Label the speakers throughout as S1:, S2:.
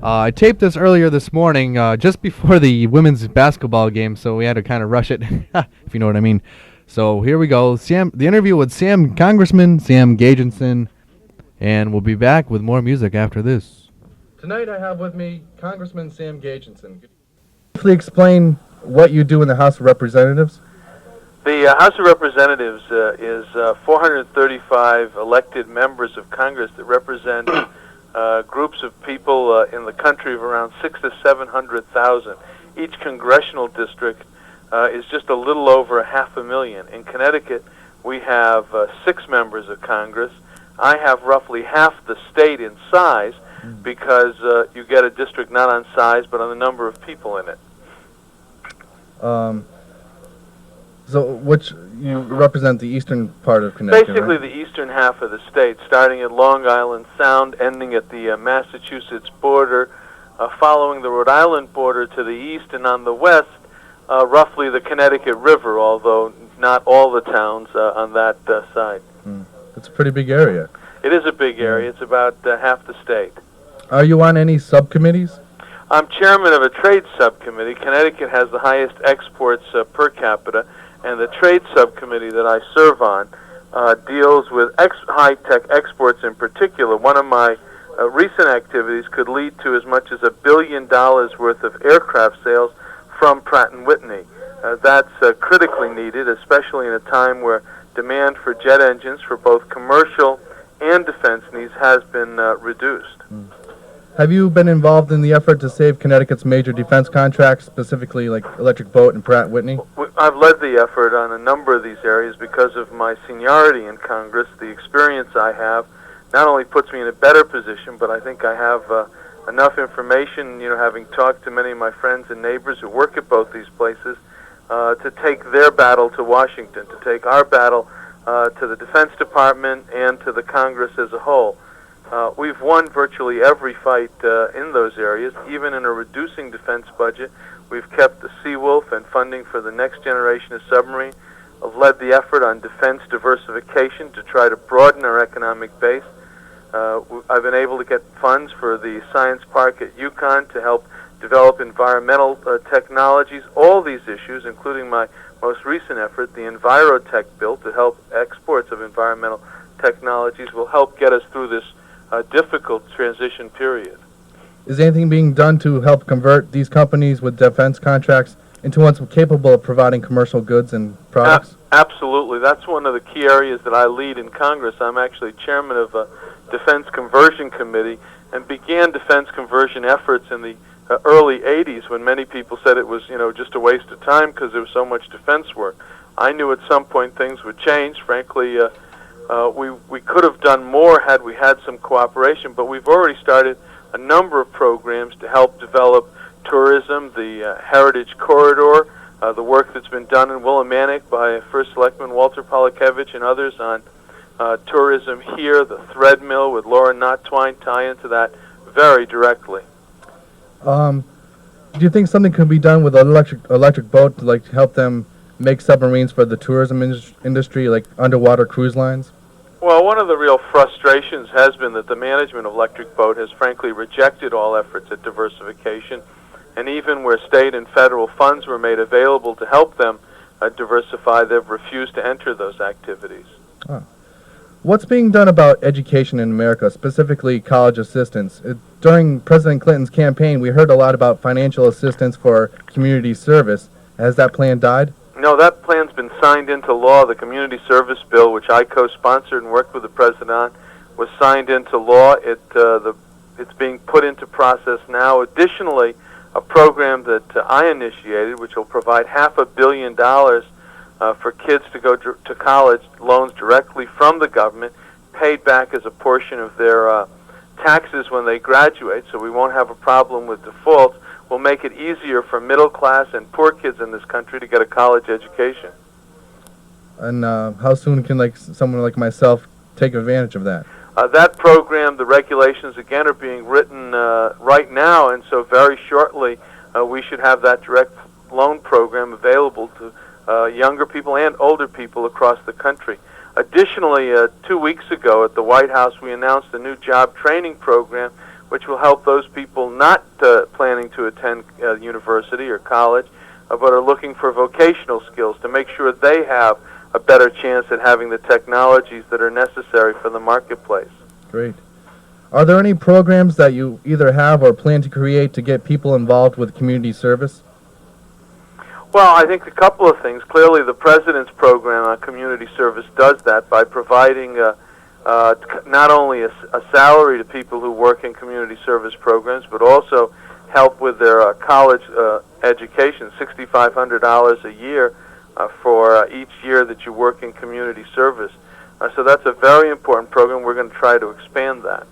S1: I taped this earlier this morning, just before the women's basketball game, so we had to kind of rush it, if you know what I mean. So here we go. The interview with Congressman Sam Gejdenson, and we'll be back with more music after this. Tonight I have with me Congressman Sam Gejdenson. Could you briefly explain what you do in the House of Representatives?
S2: The House of Representatives is 435 elected members of Congress that represent groups of people in the country of around 600,000 to 700,000. Each congressional district is just a little over 500,000. In Connecticut, we have 6 members of Congress. I have roughly half the state in size because you get a district not on size but on the number of people in it.
S1: So you represent the eastern part of Connecticut,
S2: basically,
S1: right?
S2: the eastern half of the state, starting at Long Island Sound, ending at the Massachusetts border, following the Rhode Island border to the east, and on the west, roughly the Connecticut River, although not all the towns on that side.
S1: It's a pretty big area.
S2: It is a big area. It's about half the state.
S1: Are you on any subcommittees?
S2: I'm chairman of a trade subcommittee. Connecticut has the highest exports per capita, and the trade subcommittee that I serve on deals with high-tech exports in particular. One of my recent activities could lead to as much as $1 billion worth of aircraft sales from Pratt & Whitney. That's critically needed, especially in a time where demand for jet engines for both commercial and defense needs has been reduced.
S1: Have you been involved in the effort to save Connecticut's major defense contracts, specifically like Electric Boat and Pratt & Whitney?
S2: I've led the effort on a number of these areas because of my seniority in Congress. The experience I have not only puts me in a better position, but I think I have enough information, having talked to many of my friends and neighbors who work at both these places, to take their battle to Washington, to take our battle to the Defense Department and to the Congress as a whole. We've won virtually every fight in those areas. Even in a reducing defense budget, we've kept the Seawolf and funding for the next generation of submarine. I've led the effort on defense diversification to try to broaden our economic base. I've been able to get funds for the science park at UConn to help develop environmental technologies. All these issues, including my most recent effort, the Envirotech bill to help exports of environmental technologies, will help get us through this difficult transition period.
S1: Is anything being done to help convert these companies with defense contracts into ones capable of providing commercial goods and products?
S2: Absolutely. That's one of the key areas that I lead in Congress. I'm actually chairman of a Defense Conversion Committee and began defense conversion efforts in the early 80s when many people said it was, just a waste of time because there was so much defense work. I knew at some point things would change. Frankly, we could have done more had we had some cooperation, but we've already started a number of programs to help develop tourism, the Heritage Corridor, the work that's been done in Willimantic by First Selectman Walter Polakevich and others on tourism here, the thread mill with Laura Notwine tie into that very directly.
S1: Do you think something could be done with an electric boat to help them make submarines for the tourism industry, like underwater cruise lines?
S2: Well, one of the real frustrations has been that the management of Electric Boat has frankly rejected all efforts at diversification, and even where state and federal funds were made available to help them diversify, they've refused to enter those activities.
S1: What's being done about education in America, specifically college assistance? During President Clinton's campaign, we heard a lot about financial assistance for community service. Has that plan died?
S2: No, that plan's been signed into law. The Community Service Bill, which I co-sponsored and worked with the President on, was signed into law. It's being put into process now. Additionally, a program that I initiated, which will provide $500 million for kids to go to college, loans directly from the government, paid back as a portion of their taxes when they graduate, so we won't have a problem with defaults, will make it easier for middle class and poor kids in this country to get a college education.
S1: And how soon can someone like myself take advantage of that?
S2: That program, the regulations again are being written right now, and so very shortly we should have that direct loan program available to younger people and older people across the country. Additionally, 2 weeks ago at the White House, we announced a new job training program which will help those people not planning to attend university or college, but are looking for vocational skills to make sure they have a better chance at having the technologies that are necessary for the marketplace.
S1: Great. Are there any programs that you either have or plan to create to get people involved with community service?
S2: Well, I think a couple of things. Clearly, the President's program on community service does that by providing not only a salary to people who work in community service programs, but also help with their college education, $6,500 a year for each year that you work in community service. So that's a very important program. We're going to try to expand that.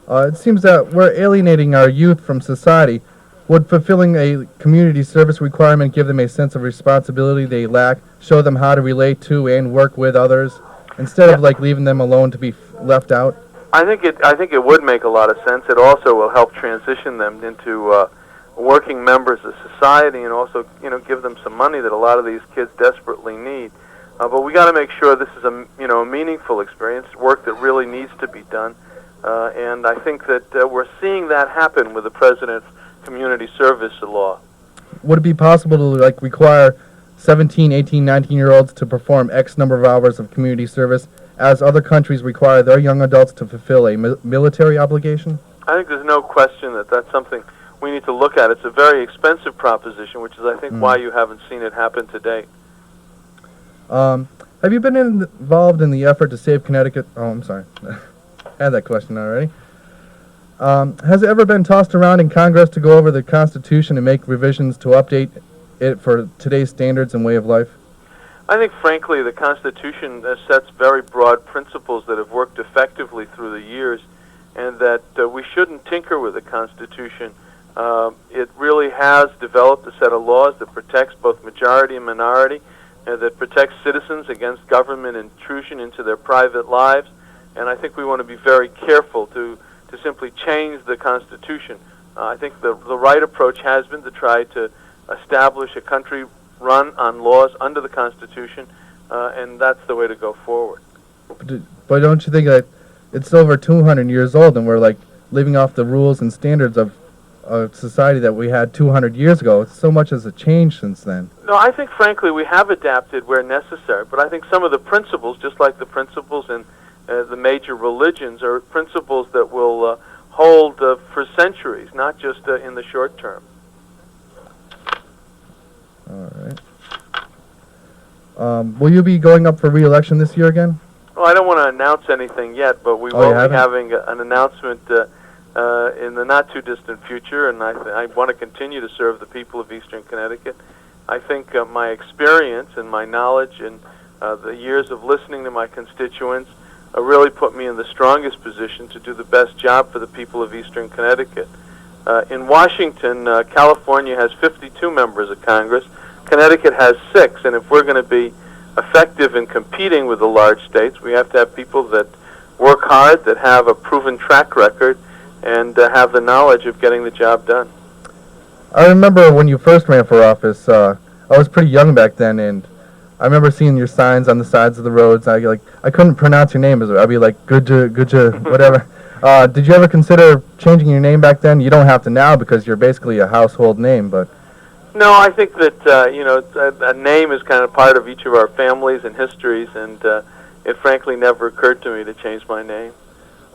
S1: It seems that we're alienating our youth from society. Would fulfilling a community service requirement give them a sense of responsibility they lack, show them how to relate to and work with others, instead of like leaving them alone to be left out?
S2: I think it would make a lot of sense. It also will help transition them into working members of society, and also give them some money that a lot of these kids desperately need. But we got to make sure this is a meaningful experience, work that really needs to be done. And I think that we're seeing that happen with the President's community service law.
S1: Would it be possible to require 17, 18, 19-year-olds to perform X number of hours of community service, as other countries require their young adults to fulfill a military obligation?
S2: I think there's no question that that's something we need to look at. It's a very expensive proposition, which is, I think, why you haven't seen it happen to date.
S1: Have you been involved in the effort to save Connecticut? Oh, I'm sorry. I had that question already. Has it ever been tossed around in Congress to go over the Constitution and make revisions to update it for today's standards and way of life?
S2: I think, frankly, the Constitution sets very broad principles that have worked effectively through the years, and that we shouldn't tinker with the Constitution. It really has developed a set of laws that protects both majority and minority, and that protects citizens against government intrusion into their private lives. And I think we want to be very careful to simply change the Constitution. I think the right approach has been to try to establish a country run on laws under the Constitution, and that's the way to go forward.
S1: But don't you think that it's over 200 years old, and we're living off the rules and standards of a society that we had 200 years ago? So much has changed since then.
S2: No, I think, frankly, we have adapted where necessary, but I think some of the principles, just like the principles in the major religions, are principles that will hold for centuries, not just in the short term.
S1: All right. Will you be going up for re-election this year again?
S2: Well, I don't want to announce anything yet, but we will be having an announcement in the not-too-distant future, and I want to continue to serve the people of Eastern Connecticut. I think my experience and my knowledge and the years of listening to my constituents really put me in the strongest position to do the best job for the people of Eastern Connecticut. In Washington, California has 52 members of Congress. Connecticut has 6, and if we're going to be effective in competing with the large states, we have to have people that work hard, that have a proven track record, and have the knowledge of getting the job done.
S1: I remember when you first ran for office, I was pretty young back then, and I remember seeing your signs on the sides of the roads. I couldn't pronounce your name. I'd be like, good, whatever. Did you ever consider changing your name back then? You don't have to now because you're basically a household name, but...
S2: No, I think that, a name is kind of part of each of our families and histories, and it frankly never occurred to me to change my name.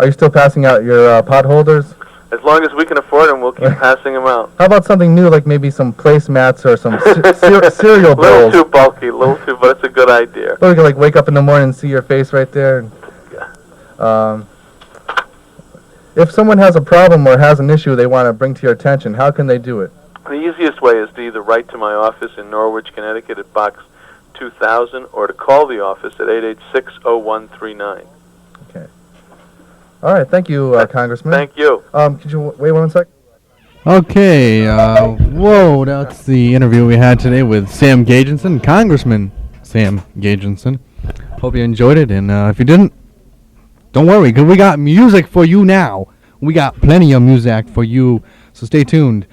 S1: Are you still passing out your pot holders?
S2: As long as we can afford them, we'll keep passing them out.
S1: How about something new, like maybe some placemats or some cereal bowls?
S2: A little too bulky, but it's a good idea.
S1: But we can wake up in the morning and see your face right there. And, if someone has a problem or has an issue they want to bring to your attention, how can they do it?
S2: The easiest way is to either write to my office in Norwich, Connecticut at Box 2000, or to call the office at 886-0139.
S1: Okay. All right. Thank you, Congressman.
S2: Thank you.
S1: Could you wait 1 sec?
S3: Okay. Whoa, that's the interview we had today with Sam Gejdenson, Congressman Sam Gejdenson. Hope you enjoyed it, and if you didn't, don't worry, because we got music for you now. We got plenty of music for you, so stay tuned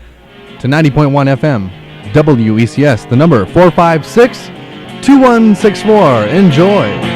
S3: to 90.1 FM, WECS, the number 456-2164. Enjoy.